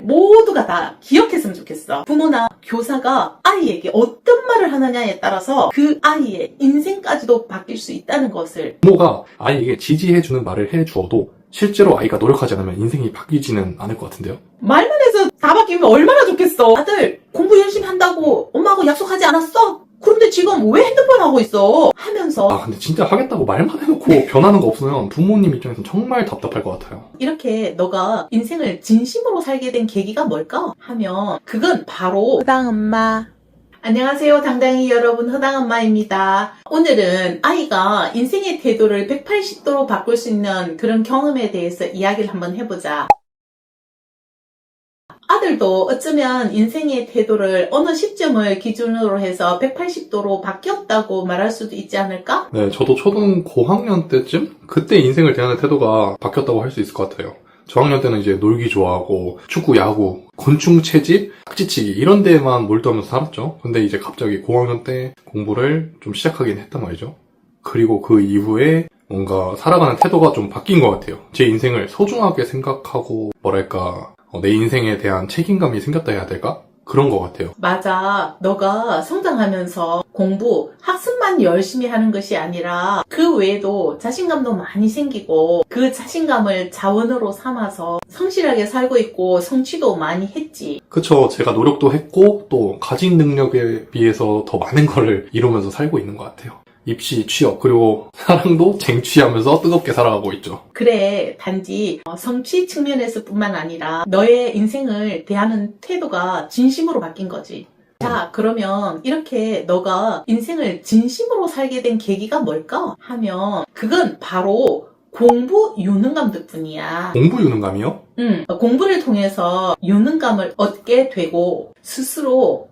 모두가 다 기억했으면 좋겠어. 부모나 교사가 아이에게 어떤 말을 하느냐에 따라서 그 아이의 인생까지도 바뀔 수 있다는 것을. 부모가 아이에게 지지해주는 말을 해주어도 실제로 아이가 노력하지 않으면 인생이 바뀌지는 않을 것 같은데요? 말만 해서 다 바뀌면 얼마나 좋겠어. 아들 공부 열심히 한다고 엄마하고 약속하지 않았어? 그런데 지금 왜 핸드폰 하고 있어? 하면서. 근데 진짜 하겠다고 말만 해놓고 변하는 거 없으면 부모님 입장에서는 정말 답답할 것 같아요. 이렇게 너가 인생을 진심으로 살게 된 계기가 뭘까? 하면 그건 바로 허당엄마. 안녕하세요, 당당히 여러분, 허당엄마입니다. 오늘은 아이가 인생의 태도를 180도로 바꿀 수 있는 그런 경험에 대해서 이야기를 한번 해보자. 아들도 어쩌면 인생의 태도를 어느 시점을 기준으로 해서 180도로 바뀌었다고 말할 수도 있지 않을까? 네, 저도 초등 고학년 때쯤? 그때 인생을 대하는 태도가 바뀌었다고 할 수 있을 것 같아요. 저학년 때는 이제 놀기 좋아하고 축구, 야구, 곤충 채집, 딱지치기 이런 데만 몰두하면서 살았죠. 근데 이제 갑자기 고학년 때 공부를 좀 시작하긴 했단 말이죠. 그리고 그 이후에 뭔가 살아가는 태도가 좀 바뀐 것 같아요. 제 인생을 소중하게 생각하고 뭐랄까 내 인생에 대한 책임감이 생겼다 해야 될까? 그런 것 같아요. 맞아. 너가 성장하면서 공부, 학습만 열심히 하는 것이 아니라 그 외에도 자신감도 많이 생기고 그 자신감을 자원으로 삼아서 성실하게 살고 있고 성취도 많이 했지. 그쵸. 제가 노력도 했고 또 가진 능력에 비해서 더 많은 거를 이루면서 살고 있는 것 같아요. 입시, 취업, 그리고 사랑도 쟁취하면서 뜨겁게 살아가고 있죠. 그래, 단지 성취 측면에서 뿐만 아니라 너의 인생을 대하는 태도가 진심으로 바뀐 거지. 자, 그러면 이렇게 너가 인생을 진심으로 살게 된 계기가 뭘까? 하면 그건 바로 공부 유능감 덕분이야. 공부 유능감이요? 공부를 통해서 유능감을 얻게 되고 스스로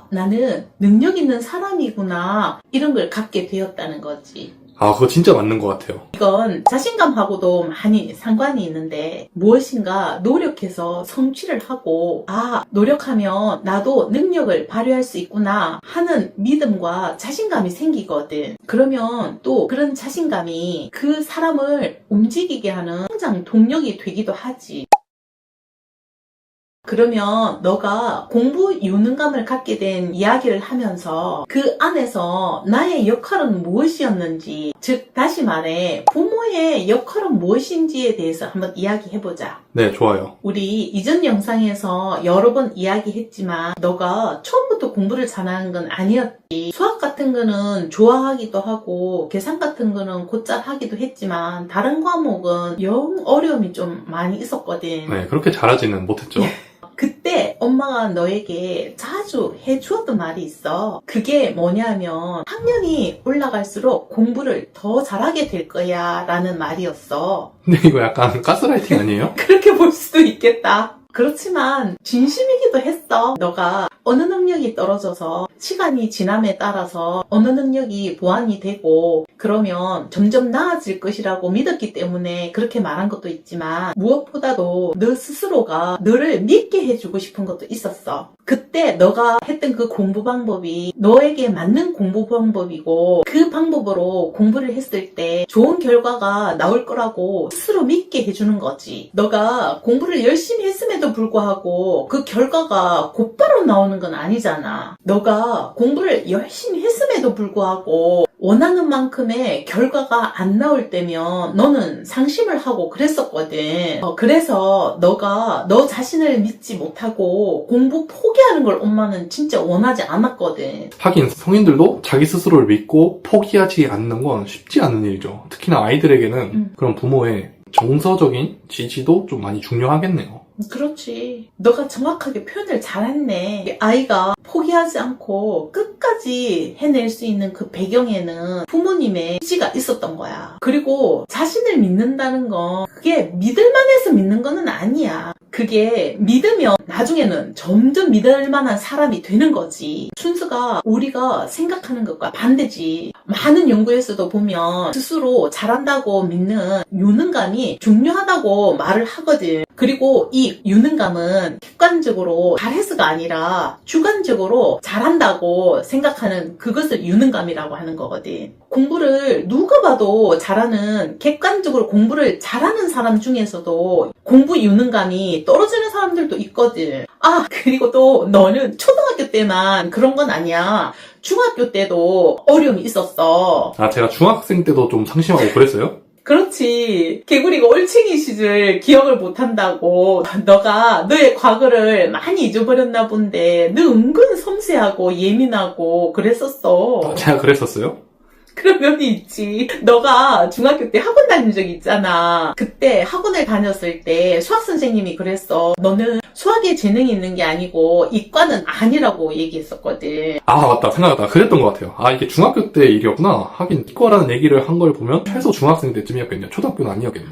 나는 능력 있는 사람이구나 이런 걸 갖게 되었다는 거지. 그거 진짜 맞는 것 같아요. 이건 자신감하고도 많이 상관이 있는데 무엇인가 노력해서 성취를 하고 노력하면 나도 능력을 발휘할 수 있구나 하는 믿음과 자신감이 생기거든. 그러면 또 그런 자신감이 그 사람을 움직이게 하는 성장 동력이 되기도 하지. 그러면 너가 공부 유능감을 갖게 된 이야기를 하면서 그 안에서 나의 역할은 무엇이었는지, 즉 다시 말해 부모의 역할은 무엇인지에 대해서 한번 이야기해보자. 네, 좋아요. 우리 이전 영상에서 여러 번 이야기했지만 너가 처음부터 공부를 잘하는 건 아니었지. 수학 같은 거는 좋아하기도 하고 계산 같은 거는 곧잘 하기도 했지만 다른 과목은 영 어려움이 좀 많이 있었거든. 네, 그렇게 잘하지는 못했죠. 그때 엄마가 너에게 자주 해주었던 말이 있어. 그게 뭐냐면 학년이 올라갈수록 공부를 더 잘하게 될 거야 라는 말이었어. 근데 이거 약간 가스라이팅 아니에요? 그렇게 볼 수도 있겠다. 그렇지만 진심이기도 했어. 너가 어느 능력이 떨어져서 시간이 지남에 따라서 어느 능력이 보완이 되고 그러면 점점 나아질 것이라고 믿었기 때문에 그렇게 말한 것도 있지만 무엇보다도 너 스스로가 너를 믿게 해주고 싶은 것도 있었어. 그때 너가 했던 그 공부 방법이 너에게 맞는 공부 방법이고 그 방법으로 공부를 했을 때 좋은 결과가 나올 거라고 스스로 믿게 해주는 거지. 너가 공부를 열심히 했음에도 불구하고 그 결과가 곧바로 나오는 건 아니잖아. 너가 공부를 열심히 했음에도 불구하고 원하는 만큼의 결과가 안 나올 때면 너는 상심을 하고 그랬었거든. 그래서 너가 너 자신을 믿지 못하고 공부 포기하는 걸 엄마는 진짜 원하지 않았거든. 하긴 성인들도 자기 스스로를 믿고 포기하지 않는 건 쉽지 않은 일이죠. 특히나 아이들에게는 그런 부모의 정서적인 지지도 좀 많이 중요하겠네요. 그렇지. 너가 정확하게 표현을 잘했네. 아이가 포기하지 않고 끝까지 해낼 수 있는 그 배경에는 부모님의 지지가 있었던 거야. 그리고 자신을 믿는다는 건 그게 믿을만해서 믿는 거는 아니야. 그게 믿으면 나중에는 점점 믿을 만한 사람이 되는 거지. 순수가 우리가 생각하는 것과 반대지. 많은 연구에서도 보면 스스로 잘한다고 믿는 유능감이 중요하다고 말을 하거든. 그리고 이 유능감은 객관적으로 잘해서가 아니라 주관적으로 잘한다고 생각하는 그것을 유능감이라고 하는 거거든. 공부를 누가 봐도 잘하는, 객관적으로 공부를 잘하는 사람 중에서도 공부 유능감이 떨어지는 사람들도 있거든. 그리고 또 너는 초등학교 때만 그런 건 아니야. 중학교 때도 어려움이 있었어. 제가 중학생 때도 좀 상심하고 그랬어요? 그렇지. 개구리가 올챙이 시절 기억을 못한다고. 너가 너의 과거를 많이 잊어버렸나 본데 너 은근 섬세하고 예민하고 그랬었어. 제가 그랬었어요? 그런 면이 있지. 너가 중학교 때 학원 다닌 적 있잖아. 그때 학원을 다녔을 때 수학 선생님이 그랬어. 너는 수학에 재능이 있는 게 아니고 이과는 아니라고 얘기했었거든. 맞다. 생각났다. 그랬던 것 같아요. 이게 중학교 때 일이었구나. 하긴 이과라는 얘기를 한 걸 보면 최소 중학생 때쯤이었겠네요. 초등학교는 아니었겠네.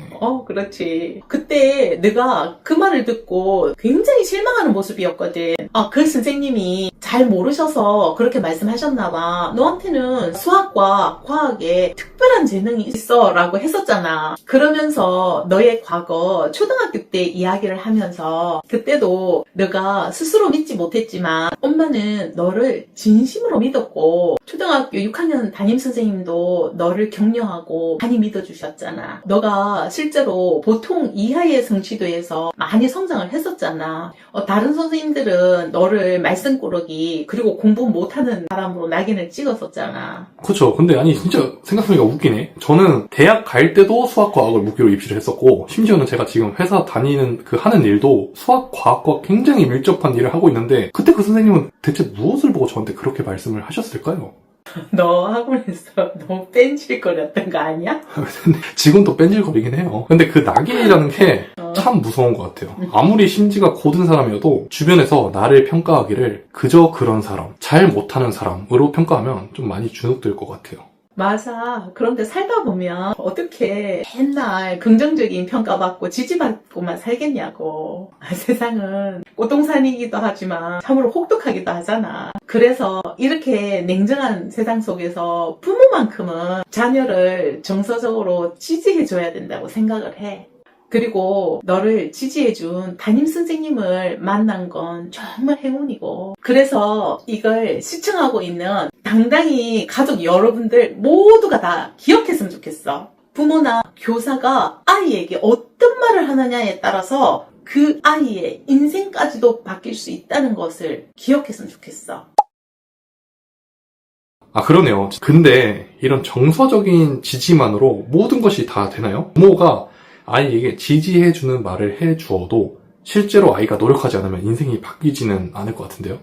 그렇지. 그때 내가 그 말을 듣고 굉장히 실망하는 모습이었거든. 그 선생님이 잘 모르셔서 그렇게 말씀하셨나 봐. 너한테는 수학과 과학에 특별한 재능이 있어 라고 했었잖아. 그러면서 너의 과거 초등학교 때 이야기를 하면서 그때도 너가 스스로 믿지 못했지만 엄마는 너를 진심으로 믿었고 초등학교 6학년 담임선생님도 너를 격려하고 많이 믿어주셨잖아. 너가 실제로 보통 이하의 성취도에서 많이 성장을 했었잖아. 다른 선생님들은 너를 말썽꾸러기 그리고 공부 못하는 사람으로 낙인을 찍었었잖아. 그쵸. 근데 진짜 생각해보니까 웃기네. 저는 대학 갈 때도 수학과학을 무기로 입시를 했었고 심지어는 제가 지금 회사 다니는 하는 일도 수학과학과 굉장히 밀접한 일을 하고 있는데 그때 그 선생님은 대체 무엇을 보고 저한테 그렇게 말씀을 하셨을까요? 너 학원에서 너무 뺀질거렸던 거 아니야? 지금도 뺀질거리긴 해요. 근데 그 낙인이라는 게 참 무서운 것 같아요. 아무리 심지가 고든 사람이어도 주변에서 나를 평가하기를 그저 그런 사람, 잘 못하는 사람으로 평가하면 좀 많이 주눅들 것 같아요. 맞아. 그런데 살다 보면 어떻게 맨날 긍정적인 평가받고 지지받고만 살겠냐고. 세상은 꽃동산이기도 하지만 참으로 혹독하기도 하잖아. 그래서 이렇게 냉정한 세상 속에서 부모만큼은 자녀를 정서적으로 지지해줘야 된다고 생각을 해. 그리고 너를 지지해준 담임선생님을 만난 건 정말 행운이고 그래서 이걸 시청하고 있는 당당히 가족 여러분들 모두가 다 기억했으면 좋겠어. 부모나 교사가 아이에게 어떤 말을 하느냐에 따라서 그 아이의 인생까지도 바뀔 수 있다는 것을 기억했으면 좋겠어. 그러네요. 근데 이런 정서적인 지지만으로 모든 것이 다 되나요? 부모가 아이에게 지지해주는 말을 해주어도 실제로 아이가 노력하지 않으면 인생이 바뀌지는 않을 것 같은데요?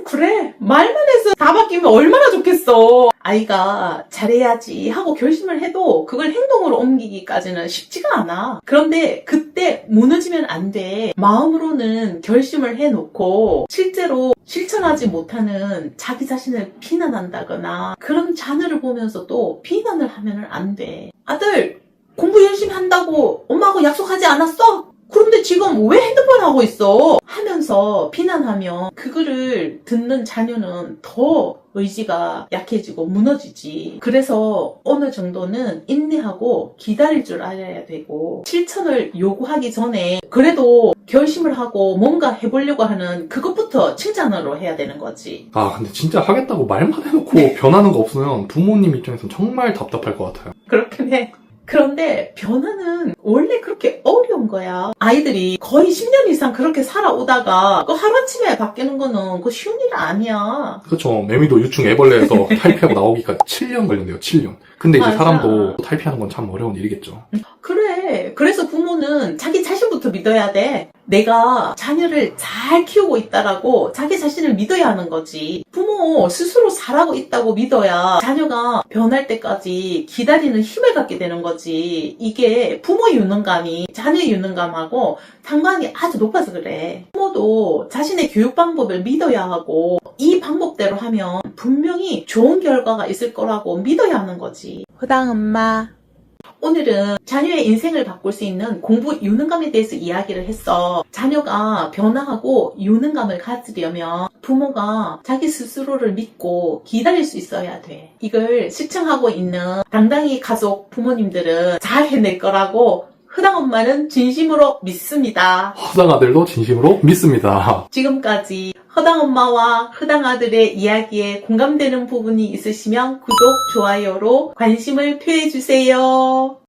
그래. 말만 해서 다 바뀌면 얼마나 좋겠어. 아이가 잘해야지 하고 결심을 해도 그걸 행동으로 옮기기까지는 쉽지가 않아. 그런데 그때 무너지면 안 돼. 마음으로는 결심을 해놓고 실제로 실천하지 못하는 자기 자신을 비난한다거나 그런 자녀를 보면서 또 비난을 하면 안 돼. 아들! 공부 열심히 한다고 엄마하고 약속하지 않았어? 그런데 지금 왜 핸드폰 하고 있어? 하면서 비난하면 그거를 듣는 자녀는 더 의지가 약해지고 무너지지. 그래서 어느 정도는 인내하고 기다릴 줄 알아야 되고 실천을 요구하기 전에 그래도 결심을 하고 뭔가 해보려고 하는 그것부터 칭찬으로 해야 되는 거지. 근데 진짜 하겠다고 말만 해놓고 변하는 거 없으면 부모님 입장에서는 정말 답답할 것 같아요. 그렇긴 해. 그런데 변화는 원래 그렇게 어려운 거야. 아이들이 거의 10년 이상 그렇게 살아오다가 그 하루아침에 바뀌는 거는 그 쉬운 일 아니야. 그렇죠. 매미도 유충 애벌레에서 탈피하고 나오기까지 7년 걸린대요. 7년. 근데 이제 맞아. 사람도 탈피하는 건 참 어려운 일이겠죠. 그래. 그래서 부모는 자기 자신부터 믿어야 돼. 내가 자녀를 잘 키우고 있다라고 자기 자신을 믿어야 하는 거지. 부모 스스로 잘하고 있다고 믿어야 자녀가 변할 때까지 기다리는 힘을 갖게 되는 거지. 이게 부모 유능감이 자녀 유능감하고 상관이 아주 높아서 그래. 부모도 자신의 교육 방법을 믿어야 하고 이 방법대로 하면 분명히 좋은 결과가 있을 거라고 믿어야 하는 거지. 호당 엄마. 오늘은 자녀의 인생을 바꿀 수 있는 공부 유능감에 대해서 이야기를 했어. 자녀가 변화하고 유능감을 가지려면 부모가 자기 스스로를 믿고 기다릴 수 있어야 돼. 이걸 시청하고 있는 당당히 가족 부모님들은 잘 해낼 거라고 허당 엄마는 진심으로 믿습니다. 허당 아들도 진심으로 믿습니다. 지금까지 허당 엄마와 허당 아들의 이야기에 공감되는 부분이 있으시면 구독, 좋아요로 관심을 표해주세요.